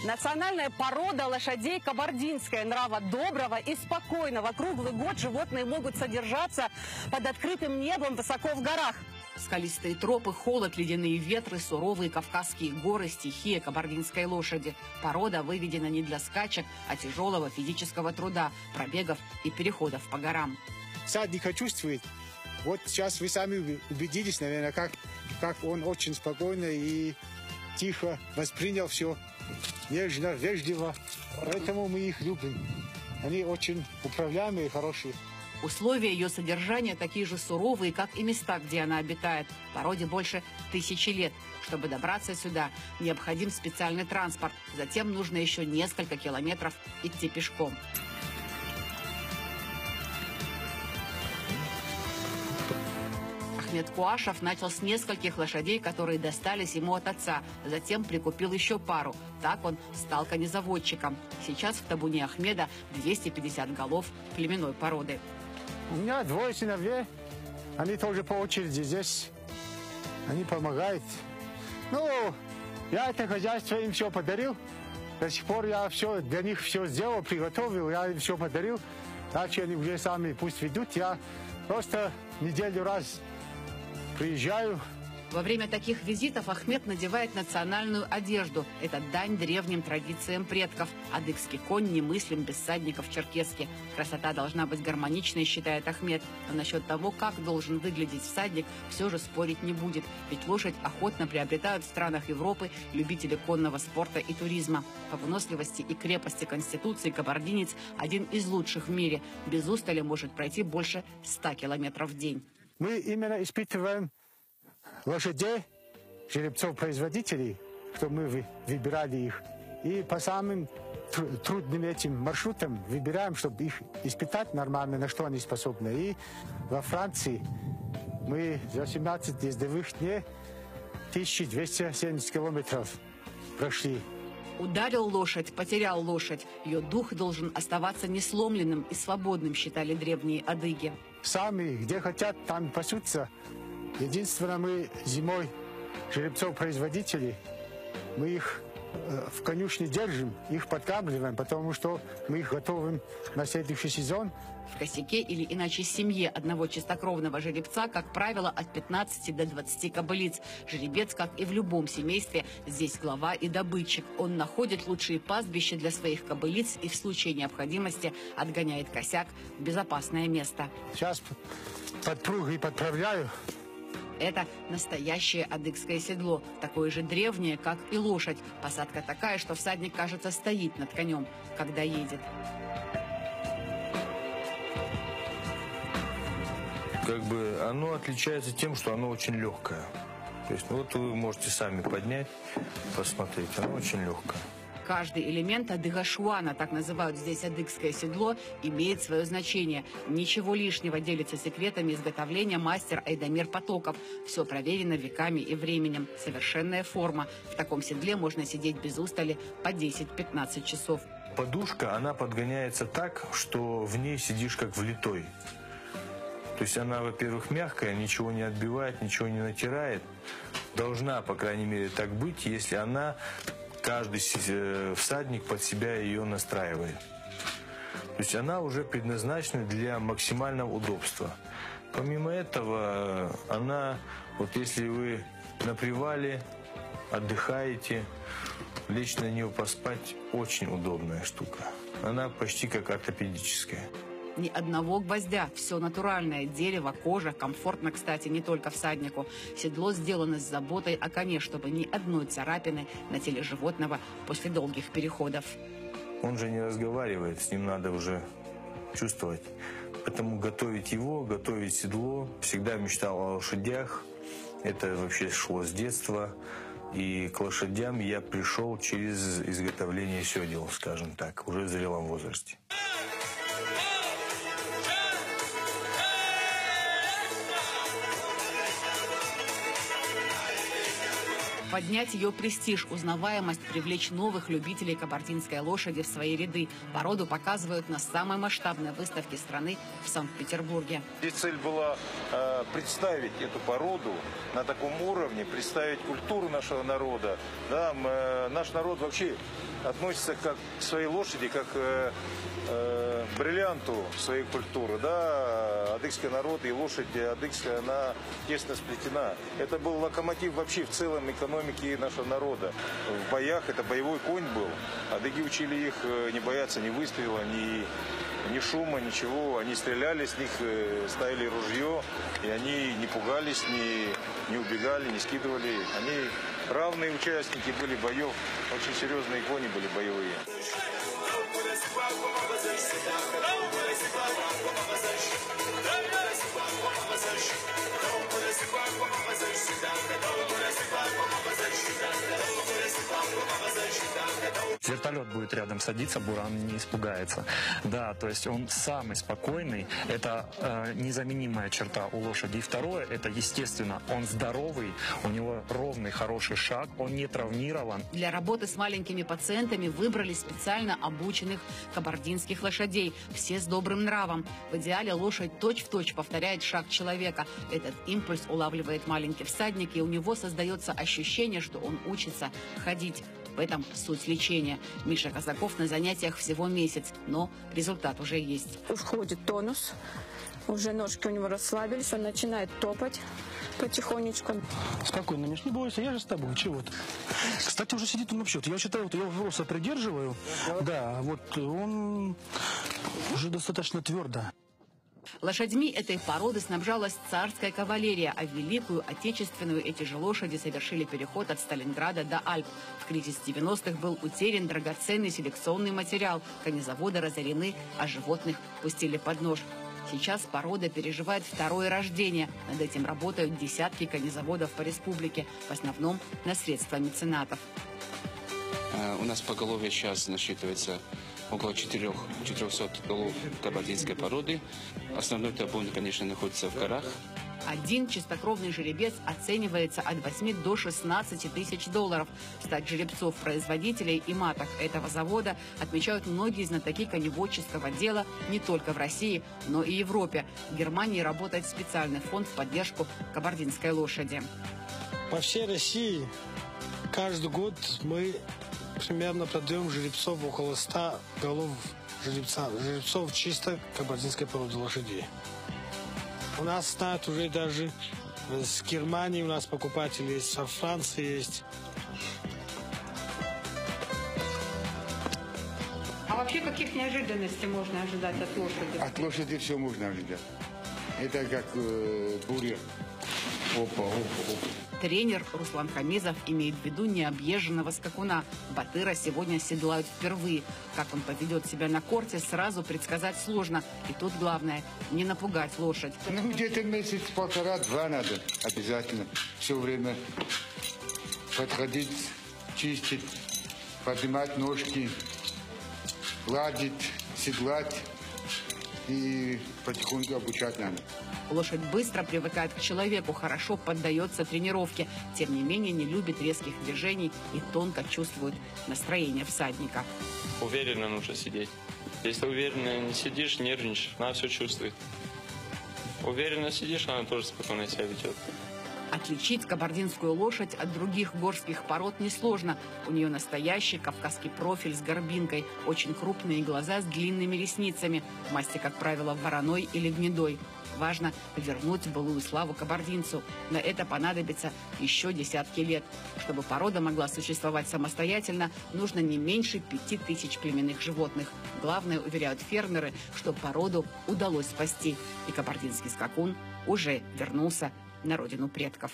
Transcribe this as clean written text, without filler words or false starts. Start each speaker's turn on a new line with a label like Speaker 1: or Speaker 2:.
Speaker 1: Национальная порода лошадей кабардинская, нрава доброго и спокойного. Круглый год животные могут содержаться под открытым небом высоко в горах.
Speaker 2: Скалистые тропы, холод, ледяные ветры, суровые кавказские горы, стихия кабардинской лошади. Порода выведена не для скачек, а тяжелого физического труда, пробегов и переходов по горам.
Speaker 3: Всадника чувствует. Вот сейчас вы сами убедились, наверное, как он очень спокойно и тихо воспринял все. Нежно, вежливо. Поэтому мы их любим. Они очень управляемые и хорошие.
Speaker 2: Условия ее содержания такие же суровые, как и места, где она обитает. Породе больше 1000 лет. Чтобы добраться сюда, необходим специальный транспорт. Затем нужно еще несколько километров идти пешком. Ахмед Куашев начал с нескольких лошадей, которые достались ему от отца. Затем прикупил еще пару. Так он стал конезаводчиком. Сейчас в табуне Ахмеда 250 голов племенной породы.
Speaker 3: У меня 2 сыновей. Они тоже по очереди здесь. Они помогают. Ну, я это хозяйство им все подарил. До сих пор я все для них все сделал, приготовил. Я им все подарил. Дальше они уже сами пусть ведут. Я просто неделю раз приезжаю.
Speaker 2: Во время таких визитов Ахмед надевает национальную одежду. Это дань древним традициям предков. Адыгский конь немыслим без всадников в черкеске. Красота должна быть гармоничной, считает Ахмед. Но насчет того, как должен выглядеть всадник, все же спорить не будет. Ведь лошадь охотно приобретают в странах Европы любители конного спорта и туризма. По выносливости и крепости конституции кабардинец один из лучших в мире. Без устали может пройти больше 100 километров в день.
Speaker 3: Мы именно испытываем лошадей, жеребцов-производителей, чтобы мы выбирали их. И по самым трудным этим маршрутам выбираем, чтобы их испытать нормально, на что они способны. И во Франции мы за 17 ездовых дней 1270 километров прошли.
Speaker 2: Ударил лошадь, потерял лошадь. Ее дух должен оставаться несломленным и свободным, считали древние адыги.
Speaker 3: Сами, где хотят, там пасутся. Единственное, мы зимой жеребцов-производителей, мы их в конюшне держим, их подкармливаем, потому что мы их готовим на следующий сезон.
Speaker 2: В косяке или иначе семье одного чистокровного жеребца, как правило, от 15 до 20 кобылиц. Жеребец, как и в любом семействе, здесь глава и добытчик. Он находит лучшие пастбища для своих кобылиц и в случае необходимости отгоняет косяк в безопасное место.
Speaker 3: Сейчас подпругой подправляю.
Speaker 2: Это настоящее адыгское седло, такое же древнее, как и лошадь. Посадка такая, что всадник, кажется, стоит над конем, когда едет.
Speaker 4: Как бы оно отличается тем, что оно очень легкое. То есть вот вы можете сами поднять, посмотреть, оно очень легкое.
Speaker 2: Каждый элемент адыгашуана, так называют здесь адыгское седло, имеет свое значение. Ничего лишнего, делится секретами изготовления мастер Айдамир Потоков. Все проверено веками и временем. Совершенная форма. В таком седле можно сидеть без устали по 10-15 часов.
Speaker 4: Подушка, она подгоняется так, что в ней сидишь как влитой. То есть она, во-первых, мягкая, ничего не отбивает, ничего не натирает. Должна, по крайней мере, так быть, если она... Каждый всадник под себя ее настраивает. То есть она уже предназначена для максимального удобства. Помимо этого, она, вот если вы на привале отдыхаете, лечь на нее поспать, очень удобная штука. Она почти как ортопедическая.
Speaker 2: Ни одного гвоздя, все натуральное, дерево, кожа, комфортно, кстати, не только всаднику. Седло сделано с заботой о коне, чтобы ни одной царапины на теле животного после долгих переходов.
Speaker 4: Он же не разговаривает, с ним надо уже чувствовать. Поэтому готовить его, готовить седло, всегда мечтал о лошадях. Это вообще шло с детства. И к лошадям я пришел через изготовление седел, скажем так, уже в зрелом возрасте.
Speaker 2: Поднять ее престиж, узнаваемость, привлечь новых любителей кабардинской лошади в свои ряды. Породу показывают на самой масштабной выставке страны в Санкт-Петербурге.
Speaker 5: Здесь цель была представить эту породу на таком уровне, представить культуру нашего народа. Да, наш народ вообще относится как к своей лошади, как к бриллианту своей культуры. Да, адыгский народ и лошадь адыгская, она тесно сплетена. Это был локомотив вообще в целом экономики нашего народа. В боях это боевой конь был. Адыги учили их не бояться ни выстрела, ни шума, ничего. Они стреляли с них, ставили ружье, и они не пугались, не убегали, не скидывали. Они равные участники были боев, очень серьезные кони были боевые.
Speaker 6: Вертолет будет рядом садиться, Буран не испугается. Да, то есть он самый спокойный. Это незаменимая черта у лошади. И второе, это естественно, он здоровый, у него ровный, хороший шаг, он не травмирован.
Speaker 2: Для работы с маленькими пациентами выбрали специально обученных кабардинских лошадей. Все с добрым нравом. В идеале лошадь точь-в-точь повторяет шаг человека. Этот импульс улавливает маленький всадник, и у него создается ощущение, что он учится ходить. В этом суть лечения. Миша Казаков на занятиях всего месяц, но результат уже есть.
Speaker 7: Входит тонус, уже ножки у него расслабились, он начинает топать потихонечку.
Speaker 8: Спокойно, Миш, не бойся, я же с тобой, чего ты. Кстати, уже сидит он на счет. Я считаю, вот я его просто придерживаю. Да, вот он уже достаточно твердо.
Speaker 2: Лошадьми этой породы снабжалась царская кавалерия, а в Великую Отечественную эти же лошади совершили переход от Сталинграда до Альп. В кризис 90-х был утерян драгоценный селекционный материал, конезаводы разорены, а животных пустили под нож. Сейчас порода переживает второе рождение. Над этим работают десятки конезаводов по республике, в основном на средства меценатов.
Speaker 9: У нас поголовье сейчас насчитывается около 400 голов кабардинской породы. Основной табун, конечно, находится в горах.
Speaker 2: Один чистокровный жеребец оценивается от 8 до 16 тысяч долларов. Стать жеребцов-производителей и маток этого завода отмечают многие знатоки коневодческого дела не только в России, но и Европе. В Германии работает специальный фонд в поддержку кабардинской лошади.
Speaker 10: По всей России каждый год мы примерно продаем жеребцов около 100 голов жеребцов чисто кабардинской породы лошадей. У нас знают уже даже с Германии, у нас покупатели есть, со Франции есть.
Speaker 11: А вообще каких неожиданностей можно ожидать от лошади?
Speaker 3: От лошади все можно ожидать. Это как буря. Опа.
Speaker 2: Тренер Руслан Хамизов имеет в виду необъезженного скакуна. Батыра сегодня седлают впервые. Как он поведет себя на корте, сразу предсказать сложно. И тут главное – не напугать лошадь.
Speaker 3: Ну, где-то месяц-полтора-два надо обязательно. Все время подходить, чистить, поднимать ножки, гладить, седлать и потихоньку обучать надо.
Speaker 2: Лошадь быстро привыкает к человеку, хорошо поддается тренировке. Тем не менее, не любит резких движений и тонко чувствует настроение всадника.
Speaker 12: Уверенно нужно сидеть. Если уверенно не сидишь, нервничаешь, она все чувствует. Уверенно сидишь, она тоже спокойно себя ведет.
Speaker 2: Отличить кабардинскую лошадь от других горских пород несложно. У нее настоящий кавказский профиль с горбинкой, очень крупные глаза с длинными ресницами, масти, как правило, вороной или гнедой. Важно вернуть былую славу кабардинцу. На это понадобится еще десятки лет. Чтобы порода могла существовать самостоятельно, нужно не меньше 5000 племенных животных. Главное, уверяют фермеры, что породу удалось спасти. И кабардинский скакун уже вернулся на родину предков.